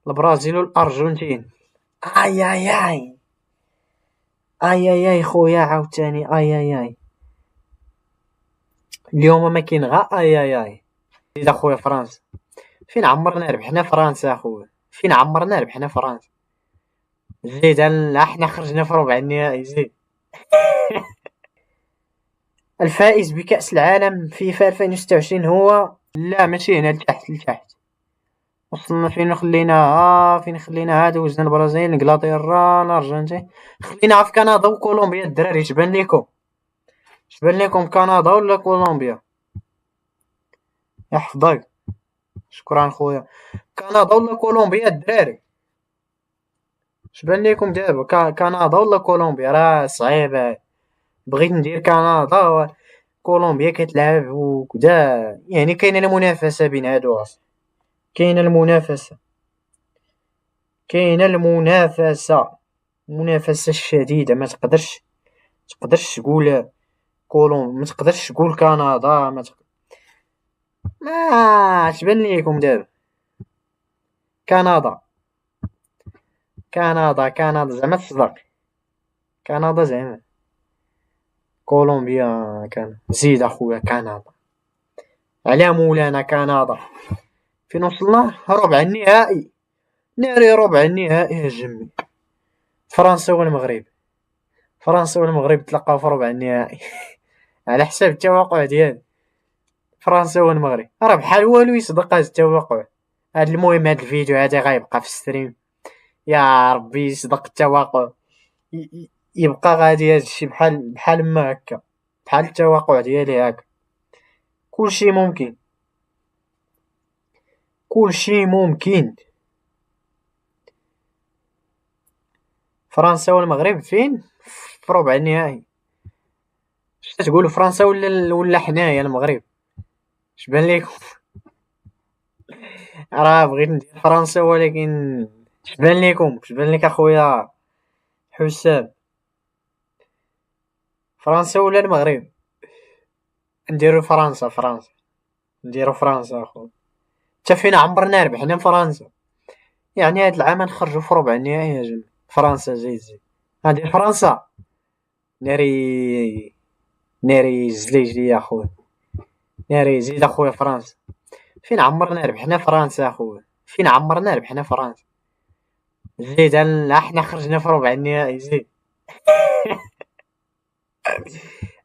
البرازيل والارجنتين. اي اي اي اي اي اي خويا عاوتاني اي اي اي. اليوم ما كاين غا اي اي اي. زيد اخويا فرنسا. فين عمرنا ربحنا فرنسا اخويا، فين عمرنا ربحنا فرنسا. زيد احنا خرجنا في ربع النهائي. زيد الفائز بكأس العالم فيفا 2026 هو، لا ماشي هنا، لتحت لتحت. وصلنا فين خلينا هادو، وزنا البرازيل، انجلترا، الارجنتين. خلينا في كندا وكولومبيا. الدراري شبان ليكم كندا ولا كولومبيا؟ يحفظك. شكرا خويا. كندا ولا كولومبيا الدراري؟ شبان ليكم دابا كندا ولا كولومبيا؟ راه صعيبة. بغيت ندير كندا، كولومبيا كتلعب وكدا، يعني كاينه المنافسة بين هادو اصلا. كاينه المنافسة الشديدة. ما تقدرش تقول ما تقدرش تقول كندا. ما تبان ليكم دابا كندا. زعما تصدق كندا زعما. كولومبيا كان زيد اخويا كندا. على مولانا كندا. فين وصلنا؟ ربع النهائي. ناري ربع النهائي يا جمي. فرنسا والمغرب تلقاو في ربع النهائي. على حساب التوقع ديالي فرنسا والمغرب راه بحال والو يصدق هاد التوقع. المهم هاد الفيديو هذا غيبقى في الستريم. يا ربي يصدق التوقع، يبقى غادي هادشي بحال ما هكا، بحال التوقع ديالي هكا. كلشي ممكن. فرنسا والمغرب فين؟ في ربع النهائي. اش تقولوا فرنسا ولا حنايا المغرب؟ شبان ليكم؟ راه بغيت ندير فرنسا ولكن شبان لك اخويا حسام؟ فرنسا ولا المغرب؟ نديرو فرنسا اخويا. حتى فين عمرنا ربحنا فرنسا. يعني هاد العام نخرجوا في ربع النهائي يا جماعه. فرنسا زيد غندير فرنسا. ناري زليج ليا اخويا. ناري زيد اخويا فرنسا. فين عمرنا ربحنا فرنسا اخويا، زيد احنا خرجنا في ربع النهائي. زيد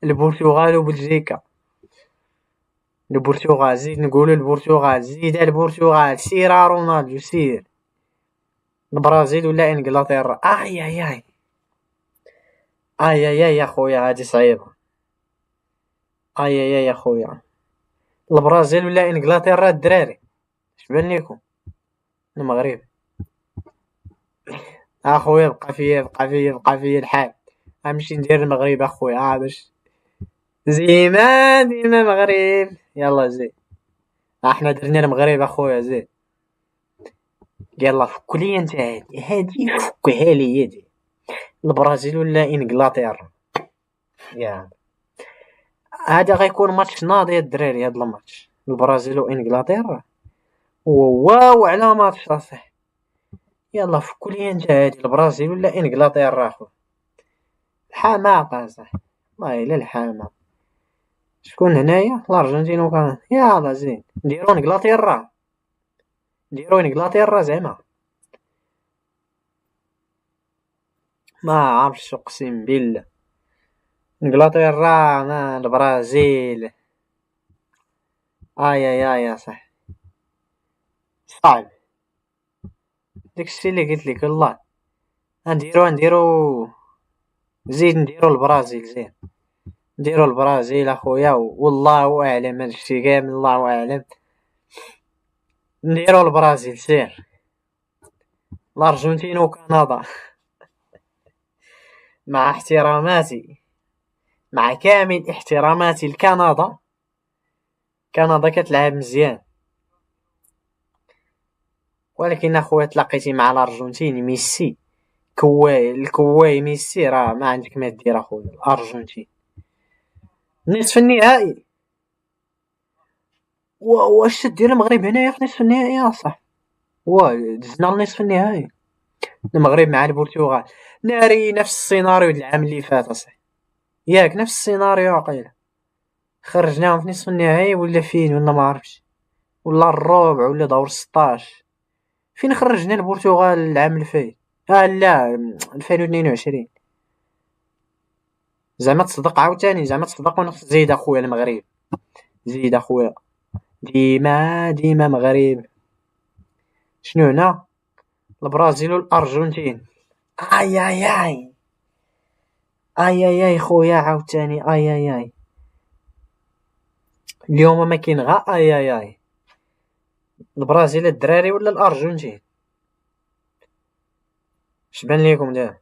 البرتغال وبلجيكا. زيد نقولوا البرتغال. زيد البرتغال. سير رونالدو سير. البرازيل ولا انجلترا؟ اي اي اي اي اي اي يا خويا هادي صعيبه. اي اي اي يا خويا. البرازيل ولا انجلترا الدراري؟ شبان ليكم؟ المغرب. اخويا بقى فيا الحال. غنمشي ندير المغرب اخويا باش ديما مغرب. يلا زيد. احنا درنا المغرب اخويا. زيد يلا فك لي انت هادي فكها لي دي. البرازيل ولا انجلترا؟ يا هذا غيكون ماتش ناضي الدراري. هذا الماتش البرازيل وانجلترا واو على ماتش صح. يلا فكوا لي انت هادي البرازيل ولا انجلترا اخو. الحماقه صح والله الا الحماقه. شكون هنايا؟ الارجنتين وكان. يلا زين نديرو انجلترا زعما. ما عرفتش اقسم بالله. انجلترا ما البرازيل. اي اي اي صح صعب. داكشي اللي قلت لك والله. نديرو زيد نديرو البرازيل. زين نديرو البرازيل اخويا والله اعلم. هادشي كامل الله اعلم. نديرو البرازيل سير. الارجنتين وكندا. مع احتراماتي، مع كامل احتراماتي لكندا. كندا كتلعب مزيان ولكن اخويا تلاقيتي مع الارجنتين ميسي الكواي ميسي. راه ما عندك ما دير اخويا. الارجنتين نصف النهائي. واش دير المغرب هنايا في نصف النهائي؟ صح واه دزنا لنصف النهائي، المغرب مع البرتغال. ناري نفس السيناريو د العام اللي فات اصاحبي، ياك نفس السيناريو عقيلة. خرجناهم في نصف النهائي ولا فين ولا ما عرفتش، ولا الربع ولا دور 16. فين خرجنا البرتغال العام الفايت؟ لا 2022. زعما تصدق عاوتاني، زعما تصدق ونقص. زيد اخويا المغرب، زيد اخويا، ديما ديما مغرب. شنو هنا؟ البرازيل والارجنتين. اي اي اي اي اي اي خويا عاوتاني، اي اي اي. اليوم ما كاين غا اي اي اي. البرازيل الدراري ولا الارجنتين؟ شبان ليكم دابا؟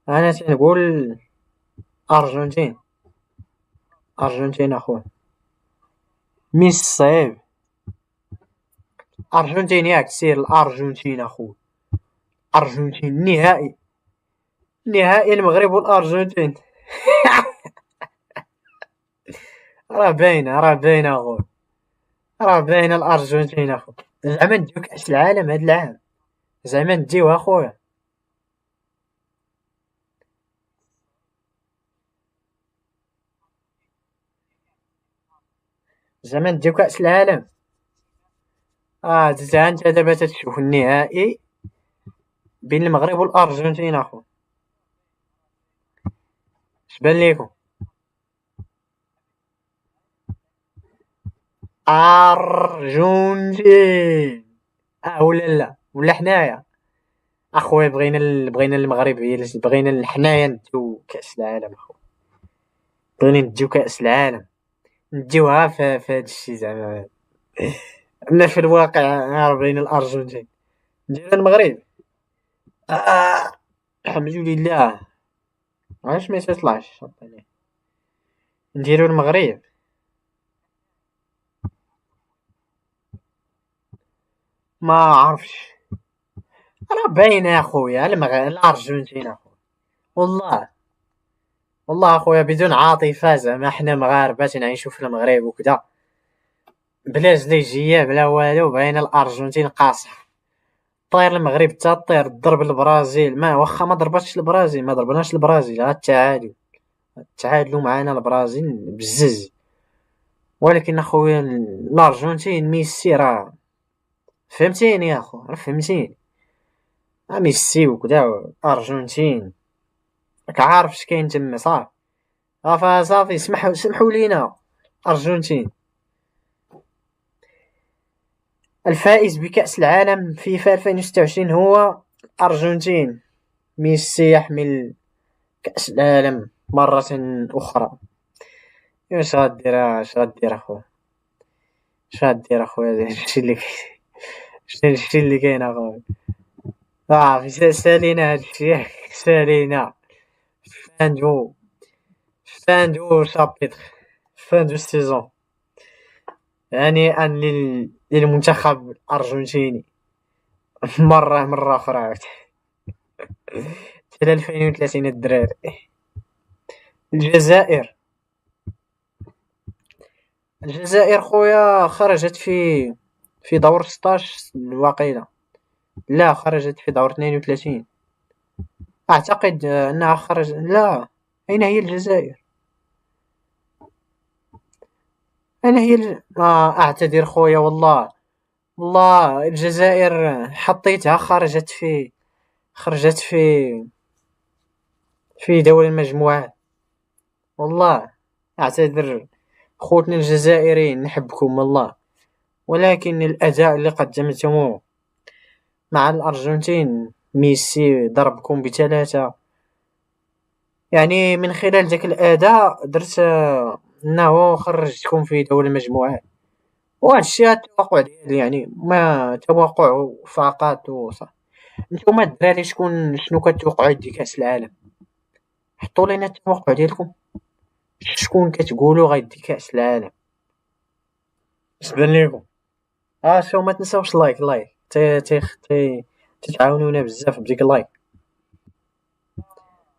انا تنقول ارجنتين. ارجنتين اخويا. مش صعيب. ارجنتين ياك، سير الارجنتين اخويا. ارجنتين نهائي، نهائي المغرب والارجنتين. راه باينه، راه باينه اخويا، راه باينه الارجنتين اخويا. زعما نديو كاس العالم هاد العام، زعما نديوها اخويا، زعما نديو كاس العالم. تا انت دابا تتشوف النهائي بين المغرب والارجنتين اخويا. شبان ليكم؟ ارجنتين. ولا لا ولا حنايا اخويا بغينا بغينا المغرب هي بغينا حنايا نديو كاس العالم اخويا. بغينا نديو كاس العالم، نديوها في هاد الشي زعما. اما في الواقع راه بغينا الارجنتين. نديرو المغرب. آه الحمد لله. علاش ما تطلعش؟ نديرو المغرب. ما عرفتش، راه باينه يا خويا الارجنتين اخويا. والله، والله اخويا بدون عاطفه، زعما حنا مغاربه تنعيشو في المغرب وكذا، بلا زليجيه بلا والو، باينه الارجنتين قاصح. طاير المغرب تا طير، ضرب البرازيل، ما واخا ما ضربتش البرازيل، ما ضربناش البرازيل، ها التعادل. تعادلوا معانا البرازيل بزز. ولكن اخويا الارجنتين ميسي راه، فهمتيني يا اخو، راه فهمتيني. ميسي وكدا، ارجنتين راك عارف اش كاين تما صافي. صافي سمحوا لينا. ارجنتين. الفائز بكأس العالم فيفا 2026 هو الارجنتين. ميسي يحمل كأس العالم مرة أخرى. اش غدير، اش غدير اخويا، اش غدير اخويا، هادشي اللي كاين. هادشي اللي كاين اخويا. سالينا هادشي. سالينا. فاندو، فاندو شابيتر، فاندو السيزون. هنيئا للمنتخب الأرجنتيني. مرة أخرى عاود. حتى 2030 الدراري. الجزائر. الجزائر خويا خرجت في دور 16 الواقيلا. لا خرجت في دور 32. أعتقد أنها خرجت. لا، أين هي الجزائر؟ أين هي أعتذر خويا والله. والله الجزائر حطيتها، خرجت في دوري المجموعات. والله أعتذر خوتنا الجزائريين، نحبكم والله، ولكن الأداء اللي قدمتموه مع الأرجنتين، ميسي ضربكم ب3. يعني من خلال ذاك الأداء درت أنه خرجتكم في دوري المجموعات. وهذا الشيء التوقع ديالي، يعني ما توقع فقط وصح. نتوما الدراري شنو كتوقعوا يدي كأس العالم؟ حطوا لينا التوقع ديالكم، شكون كتقولوا غيدي كأس العالم؟ اش بان ليكم؟ شو ما تنساوش لايك تي تي تي تتعاونونا بزاف بديك اللايك.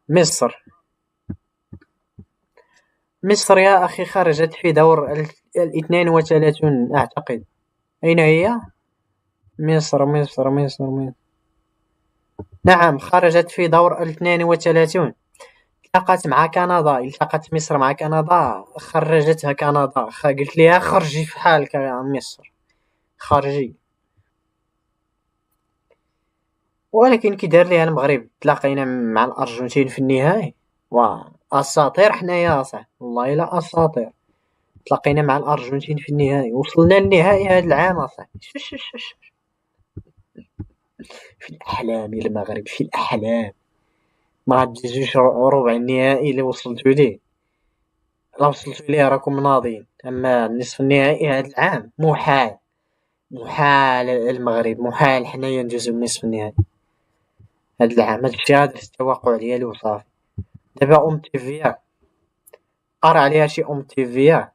مصر. مصر يا اخي خرجت في دور 32 اعتقد. أين هي؟ مصر مصر مصر مصر. نعم، خرجت في دور 32. التقت مع كندا، التقت مصر مع كندا، خرجتها كندا، قلت ليها خرجي في حالك يا مصر، خرجي. ولكن كي دار ليها المغرب، تلاقينا مع الأرجنتين في النهائي. أساطير حنايا أصاحبي، والله إلا أساطير. تلاقينا مع الأرجنتين في النهائي، وصلنا للنهائي هذا العام أصاحبي. في الأحلام يا المغرب، في الأحلام. ما غاديزوش ربع النهائي اللي وصلتو ليه. إلا وصلتو ليه راكم ناضيين، أما نصف النهائي هذا العام محال. محال المغرب، محال حنايا ندوزو لنصف النهائي هاد العام. هادشي هذا التوقع ديالي وصافي. دابا أم تيفيا، قرا عليها شي أم تيفيا